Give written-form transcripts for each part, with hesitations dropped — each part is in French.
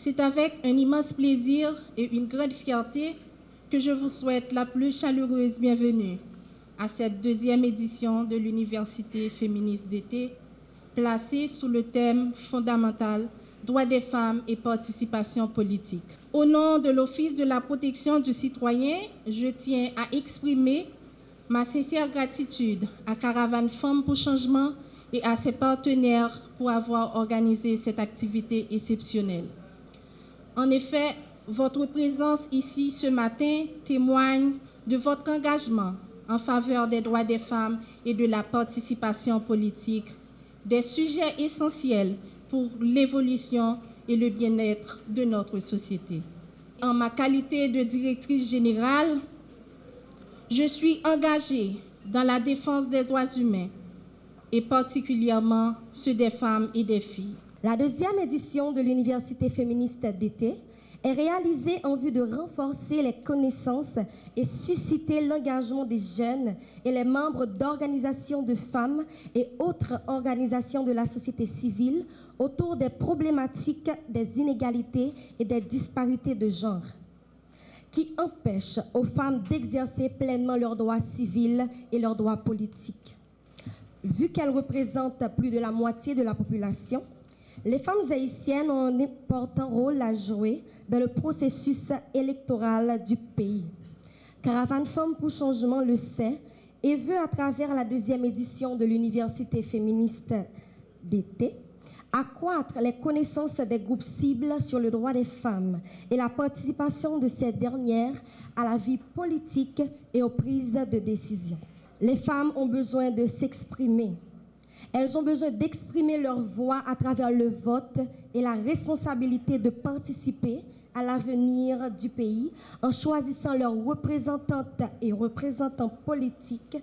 C'est avec un immense plaisir et une grande fierté que je vous souhaite la plus chaleureuse bienvenue à cette deuxième édition de l'Université féministe d'été, placée sous le thème fondamental « Droits des femmes et participation politique ». Au nom de l'Office de la protection du citoyen, je tiens à exprimer ma sincère gratitude à Caravane Femmes pour Changement et à ses partenaires pour avoir organisé cette activité exceptionnelle. En effet, votre présence ici ce matin témoigne de votre engagement en faveur des droits des femmes et de la participation politique, des sujets essentiels pour l'évolution et le bien-être de notre société. En ma qualité de directrice générale, je suis engagée dans la défense des droits humains et particulièrement ceux des femmes et des filles. La deuxième édition de l'Université féministe d'été est réalisée en vue de renforcer les connaissances et susciter l'engagement des jeunes et les membres d'organisations de femmes et autres organisations de la société civile autour des problématiques des inégalités et des disparités de genre, qui empêchent aux femmes d'exercer pleinement leurs droits civils et leurs droits politiques. Vu qu'elles représentent plus de la moitié de la population, les femmes haïtiennes ont un important rôle à jouer dans le processus électoral du pays. Caravane Femmes pour Changement le sait et veut, à travers la deuxième édition de l'Université féministe d'été, accroître les connaissances des groupes cibles sur le droit des femmes et la participation de ces dernières à la vie politique et aux prises de décision. Les femmes ont besoin de s'exprimer. Elles ont besoin d'exprimer leur voix à travers le vote et la responsabilité de participer à l'avenir du pays en choisissant leurs représentantes et représentants politiques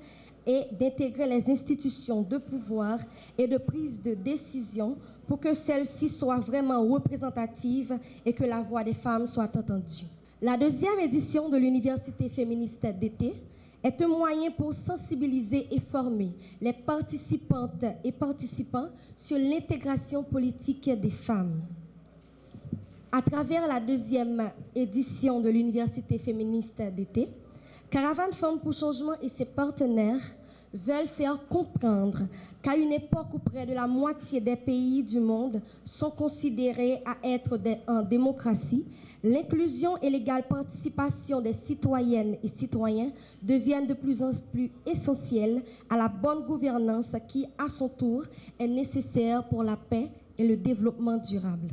et d'intégrer les institutions de pouvoir et de prise de décision pour que celles-ci soient vraiment représentatives et que la voix des femmes soit entendue. La deuxième édition de l'Université féministe d'été est un moyen pour sensibiliser et former les participantes et participants sur l'intégration politique des femmes. À travers la deuxième édition de l'Université féministe d'été, Caravane Femmes pour Changement et ses partenaires veulent faire comprendre qu'à une époque où près de la moitié des pays du monde sont considérés à être en démocratie, l'inclusion et l'égale participation des citoyennes et citoyens deviennent de plus en plus essentielles à la bonne gouvernance qui, à son tour, est nécessaire pour la paix et le développement durable.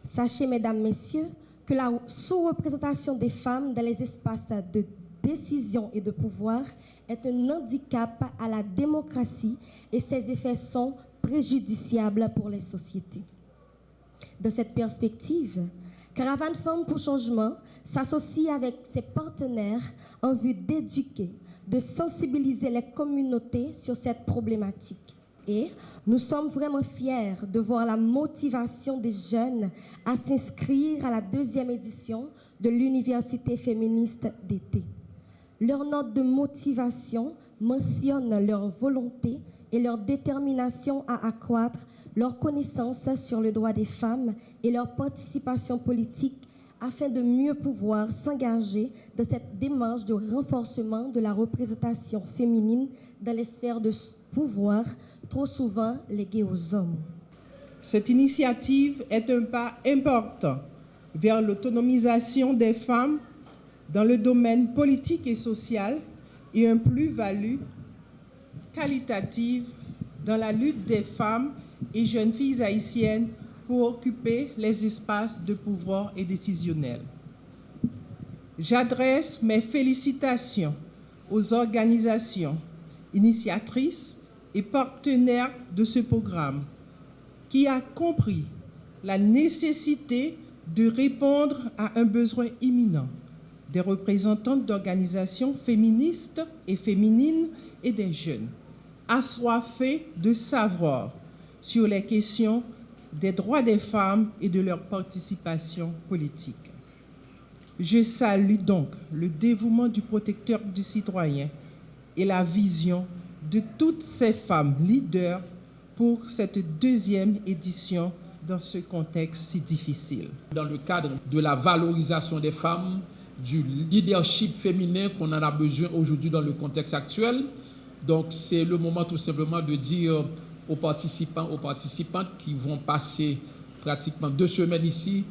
Sachez, mesdames, messieurs, que la sous-représentation des femmes dans les espaces de décision et de pouvoir est un handicap à la démocratie et ses effets sont préjudiciables pour les sociétés. De cette perspective, Caravane Femmes pour Changement s'associe avec ses partenaires en vue d'éduquer, de sensibiliser les communautés sur cette problématique. Et nous sommes vraiment fiers de voir la motivation des jeunes à s'inscrire à la deuxième édition de l'Université féministe d'été. Leur note de motivation mentionne leur volonté et leur détermination à accroître leur connaissance sur le droit des femmes et leur participation politique afin de mieux pouvoir s'engager dans cette démarche de renforcement de la représentation féminine dans les sphères de pouvoir trop souvent léguées aux hommes. Cette initiative est un pas important vers l'autonomisation des femmes dans le domaine politique et social et une plus-value qualitative dans la lutte des femmes et jeunes filles haïtiennes pour occuper les espaces de pouvoir et décisionnels. J'adresse mes félicitations aux organisations initiatrices et partenaires de ce programme qui a compris la nécessité de répondre à un besoin imminent des représentantes d'organisations féministes et féminines et des jeunes, assoiffés de savoir sur les questions des droits des femmes et de leur participation politique. Je salue donc le dévouement du protecteur du citoyen et la vision de toutes ces femmes leaders pour cette deuxième édition dans ce contexte si difficile. Dans le cadre de la valorisation des femmes, du leadership féminin qu'on en a besoin aujourd'hui dans le contexte actuel. Donc c'est le moment tout simplement de dire aux participants, aux participantes qui vont passer pratiquement 2 semaines ici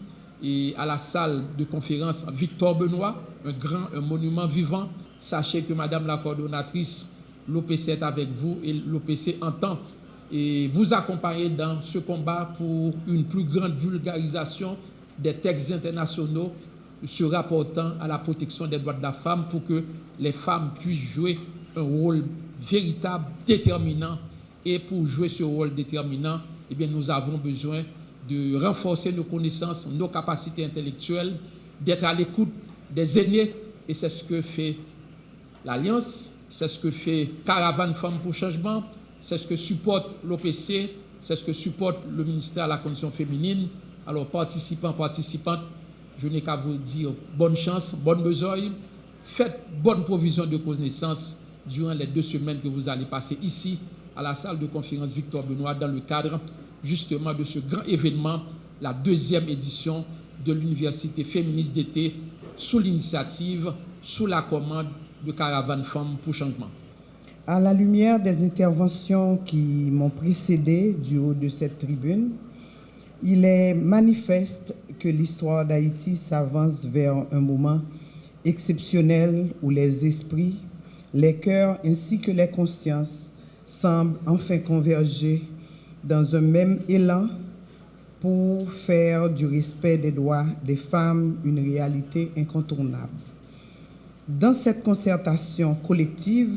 et à la salle de conférence Victor Benoît, un monument vivant. Sachez que Madame la coordonnatrice, l'OPC est avec vous et l'OPC entend et vous accompagner dans ce combat pour une plus grande vulgarisation des textes internationaux se rapportant à la protection des droits de la femme pour que les femmes puissent jouer un rôle véritable, déterminant. Et pour jouer ce rôle déterminant, eh bien, nous avons besoin de renforcer nos connaissances, nos capacités intellectuelles, d'être à l'écoute des aînés. Et c'est ce que fait l'Alliance, c'est ce que fait Caravane Femmes pour Changement, c'est ce que supporte l'OPC, c'est ce que supporte le ministère de la Condition féminine. Alors, participants, participantes, je n'ai qu'à vous dire bonne chance, bonne besogne. Faites bonne provision de connaissances durant les 2 semaines que vous allez passer ici, à la salle de conférence Victor Benoît, dans le cadre justement de ce grand événement, la 2e édition de l'Université féministe d'été, sous l'initiative, sous la commande de Caravane Femmes pour Changement. À la lumière des interventions qui m'ont précédé du haut de cette tribune, il est manifeste que l'histoire d'Haïti s'avance vers un moment exceptionnel où les esprits, les cœurs ainsi que les consciences semblent enfin converger dans un même élan pour faire du respect des droits des femmes une réalité incontournable. Dans cette concertation collective,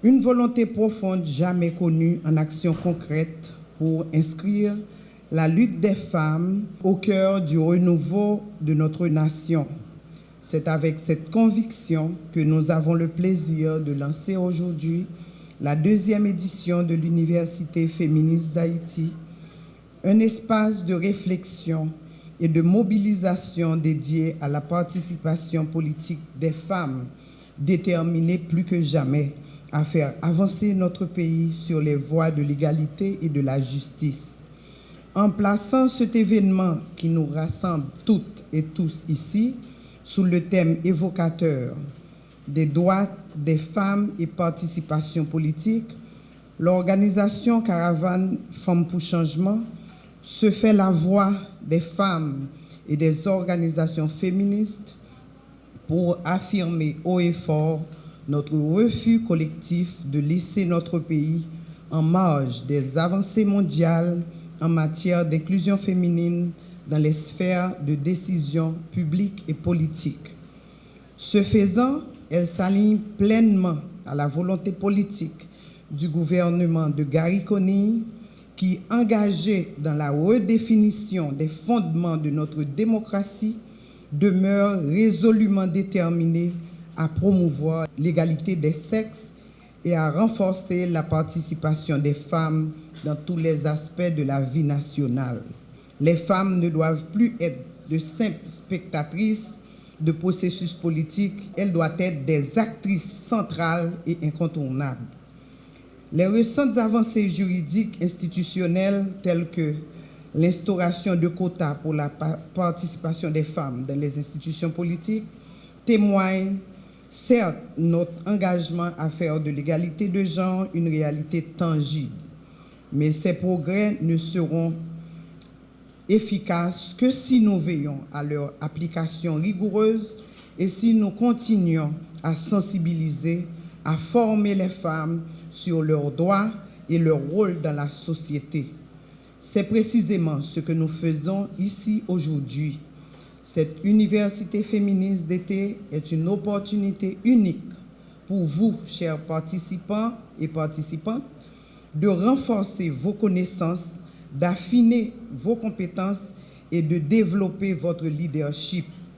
une volonté profonde jamais connue en action concrète pour inscrire la lutte des femmes au cœur du renouveau de notre nation. C'est avec cette conviction que nous avons le plaisir de lancer aujourd'hui la 2e édition de l'Université féministe d'Haïti, un espace de réflexion et de mobilisation dédié à la participation politique des femmes, déterminées plus que jamais à faire avancer notre pays sur les voies de l'égalité et de la justice. En plaçant cet événement qui nous rassemble toutes et tous ici sous le thème évocateur des droits des femmes et participation politique, l'organisation Caravane Femmes pour Changement se fait la voix des femmes et des organisations féministes pour affirmer haut et fort notre refus collectif de laisser notre pays en marge des avancées mondiales en matière d'inclusion féminine dans les sphères de décision publique et politique. Ce faisant, elle s'aligne pleinement à la volonté politique du gouvernement de Gary Conille, qui, engagé dans la redéfinition des fondements de notre démocratie, demeure résolument déterminé à promouvoir l'égalité des sexes et à renforcer la participation des femmes dans tous les aspects de la vie nationale. Les femmes ne doivent plus être de simples spectatrices de processus politiques, elles doivent être des actrices centrales et incontournables. Les récentes avancées juridiques institutionnelles telles que l'instauration de quotas pour la participation des femmes dans les institutions politiques témoignent certes notre engagement à faire de l'égalité de genre une réalité tangible, mais ces progrès ne seront efficaces que si nous veillons à leur application rigoureuse et si nous continuons à sensibiliser, à former les femmes sur leurs droits et leur rôle dans la société. C'est précisément ce que nous faisons ici aujourd'hui. Cette université féministe d'été est une opportunité unique pour vous, chers participants et participantes, de renforcer vos connaissances, d'affiner vos compétences et de développer votre leadership.